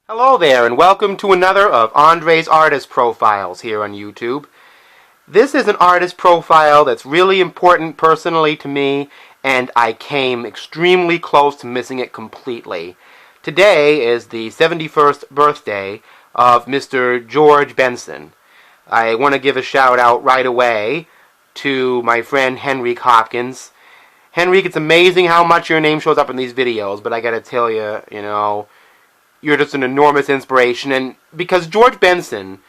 Hello there, and welcome to another of Andre's Artist Profiles here on YouTube. This is an artist profile that's really important personally to me, and I came extremely close to missing it completely. Today is the 71st birthday of Mr. George Benson. I want to give a shout out right away to my friend Henrik Hopkins. Henrik, it's amazing how much your name shows up in these videos, but I gotta tell you, you're just an enormous inspiration. And because George Benson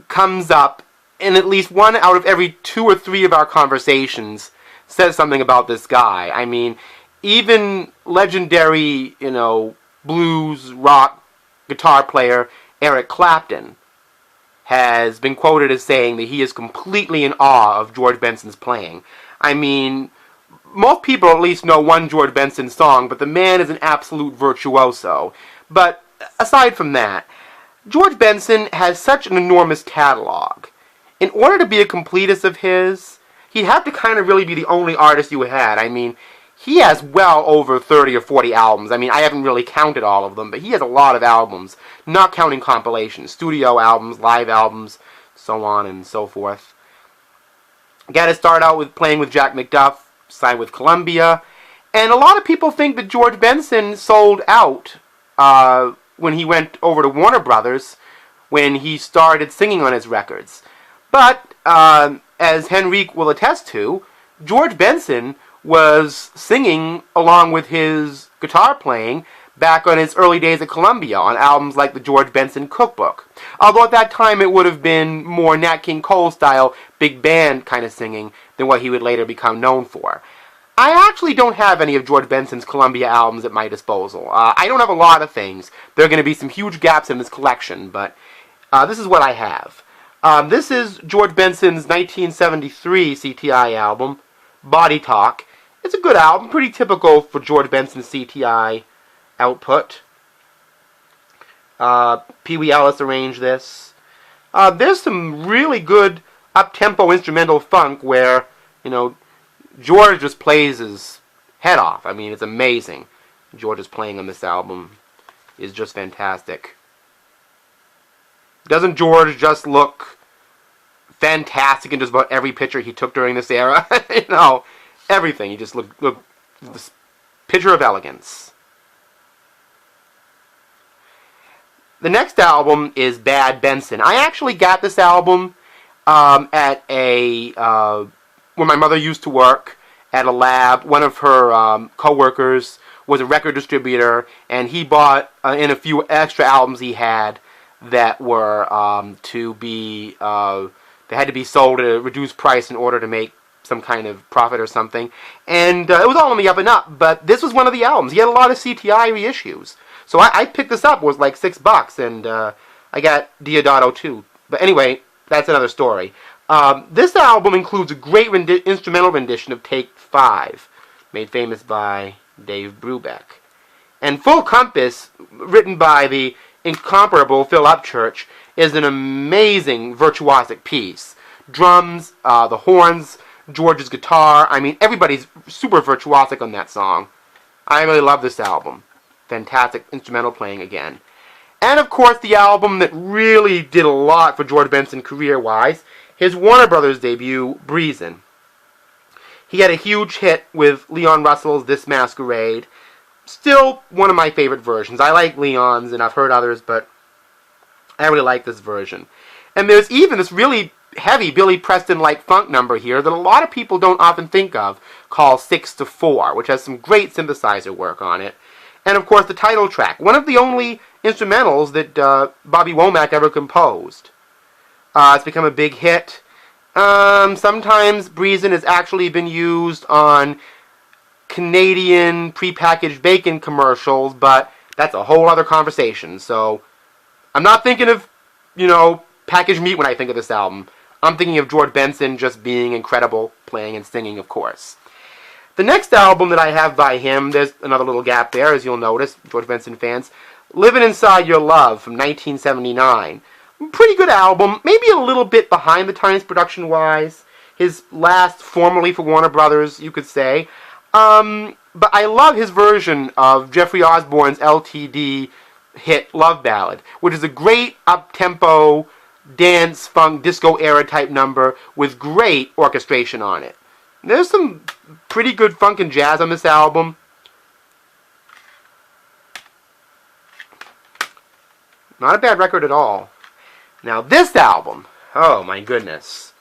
comes up in at least one out of every two or three of our conversations says something about this guy. I mean, even legendary, blues, rock, guitar player Eric Clapton has been quoted as saying that he is completely in awe of George Benson's playing. I mean, most people at least know one George Benson song, but the man is an absolute virtuoso. But aside from that, George Benson has such an enormous catalog. In order to be a completist of his, he'd have to kind of really be the only artist you had. I mean, he has well over 30 or 40 albums. I mean, I haven't really counted all of them, but he has a lot of albums, not counting compilations, studio albums, live albums, so on and so forth. Got to start out with playing with Jack McDuff, signed with Columbia, and a lot of people think that George Benson sold out when he went over to Warner Brothers, when he started singing on his records. But, as Henrik will attest to, George Benson was singing along with his guitar playing back on his early days at Columbia on albums like the George Benson Cookbook. Although at that time it would have been more Nat King Cole style, big band kind of singing than what he would later become known for. I actually don't have any of George Benson's Columbia albums at my disposal. I don't have a lot of things. There are going to be some huge gaps in this collection, but this is what I have. This is George Benson's 1973 CTI album, Body Talk. It's a good album, pretty typical for George Benson's CTI output. Pee Wee Ellis arranged this. There's some really good up-tempo instrumental funk where, George just plays his head off. I mean, it's amazing. George's playing on this album is just fantastic. Doesn't George just look fantastic in just about every picture he took during this era? Everything. He just looked this picture of elegance. The next album is Bad Benson. I actually got this album at where my mother used to work at a lab. One of her co-workers was a record distributor, and he bought in a few extra albums he had that were they had to be sold at a reduced price in order to make some kind of profit or something. And it was all on the up and up, but this was one of the albums. He had a lot of CTI reissues. So I picked this up. It was like $6, and I got Diodato too. But anyway, that's another story. This album includes a great instrumental rendition of Take 5, made famous by Dave Brubeck. And Full Compass, written by the incomparable Phil Upchurch, is an amazing virtuosic piece. Drums, the horns, George's guitar, I mean, everybody's super virtuosic on that song. I really love this album. Fantastic instrumental playing again. And of course, the album that really did a lot for George Benson career-wise, his Warner Brothers debut, Breezin'. He had a huge hit with Leon Russell's This Masquerade. Still one of my favorite versions. I like Leon's, and I've heard others, but I really like this version. And there's even this really heavy Billy Preston-like funk number here that a lot of people don't often think of, called 6-4, which has some great synthesizer work on it. And of course, the title track, one of the only instrumentals that Bobby Womack ever composed. It's become a big hit. Sometimes Breezin' has actually been used on Canadian prepackaged bacon commercials, but that's a whole other conversation. So I'm not thinking of, packaged meat when I think of this album. I'm thinking of George Benson just being incredible, playing and singing, of course. The next album that I have by him, there's another little gap there, as you'll notice, George Benson fans. Living Inside Your Love from 1979. Pretty good album, maybe a little bit behind the times production-wise. His last formally for Warner Brothers, you could say. But I love his version of Jeffrey Osborne's LTD hit Love Ballad, which is a great up-tempo dance, funk, disco era type number with great orchestration on it. There's some pretty good funk and jazz on this album. Not a bad record at all. Now this album, oh my goodness.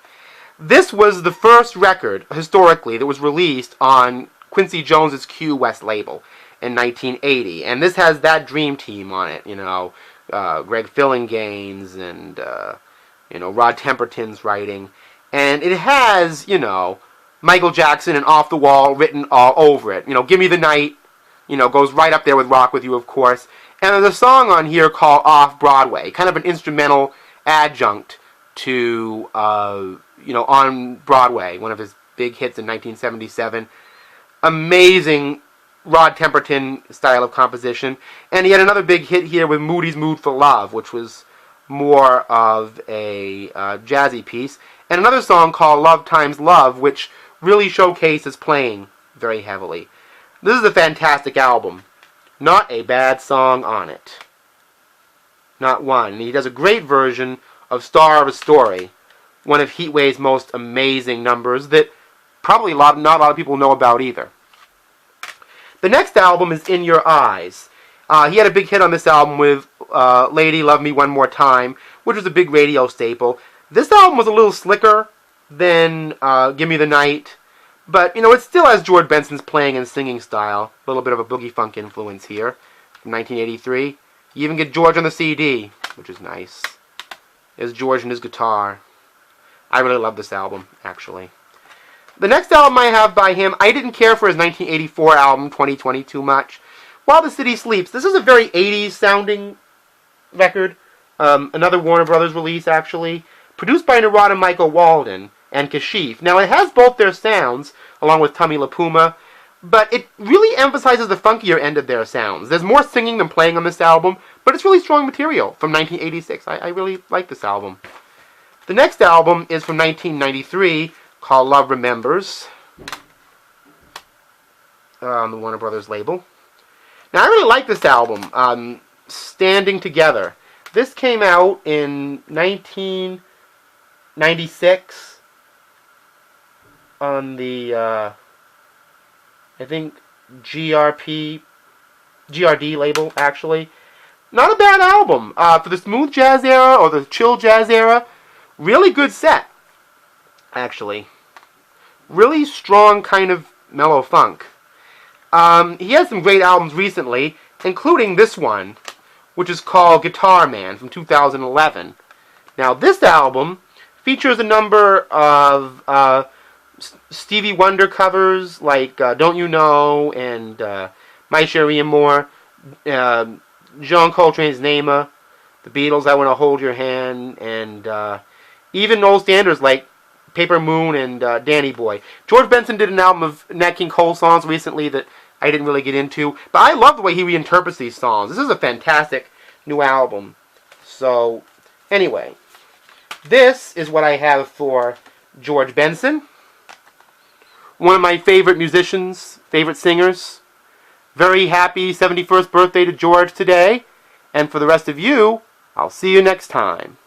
This was the first record, historically, that was released on Quincy Jones's Q West label in 1980. And this has that dream team on it, you know, Greg Fillinganes and, you know, Rod Temperton's writing. And it has, you know, Michael Jackson and Off the Wall written all over it. You know, Give Me the Night, you know, goes right up there with Rock With You, of course. And there's a song on here called Off Broadway, kind of an instrumental adjunct to, you know, On Broadway, one of his big hits in 1977. Amazing Rod Temperton style of composition. And he had another big hit here with Moody's Mood for Love, which was more of a jazzy piece. And another song called Love Times Love, which really showcases playing very heavily. This is a fantastic album. Not a bad song on it. Not one. And he does a great version of Star of a Story, one of Heatwave's most amazing numbers that probably not a lot of people know about either. The next album is In Your Eyes. He had a big hit on this album with Lady Love Me One More Time, which was a big radio staple. This album was a little slicker than Give Me the Night, but, you know, it still has George Benson's playing and singing style. A little bit of a boogie funk influence here from 1983. You even get George on the CD, which is nice. There's George and his guitar. I really love this album, actually. The next album I have by him, I didn't care for his 1984 album, 2020, too much. While the City Sleeps. This is a very 80s sounding record. Another Warner Brothers release, actually. Produced by Narada Michael Walden and Kashif. Now, it has both their sounds, along with Tummy LaPuma, but it really emphasizes the funkier end of their sounds. There's more singing than playing on this album, but it's really strong material from 1986. I really like this album. The next album is from 1993, called Love Remembers, on the Warner Brothers label. Now, I really like this album, Standing Together. This came out in 1996 on the, I think, GRD label, actually. Not a bad album. For the smooth jazz era, or the chill jazz era, really good set, actually. Really strong kind of mellow funk. He has some great albums recently, including this one, which is called Guitar Man from 2011. Now, this album features a number of Stevie Wonder covers, like Don't You Know and My Cherie Amour, John Coltrane's Naima, the Beatles' I Want to Hold Your Hand, and even old standards like Paper Moon and Danny Boy. George Benson did an album of Nat King Cole songs recently that I didn't really get into, but I love the way he reinterprets these songs. This is a fantastic new album. So, anyway, this is what I have for George Benson. One of my favorite musicians, favorite singers. Very happy 71st birthday to George today. And for the rest of you, I'll see you next time.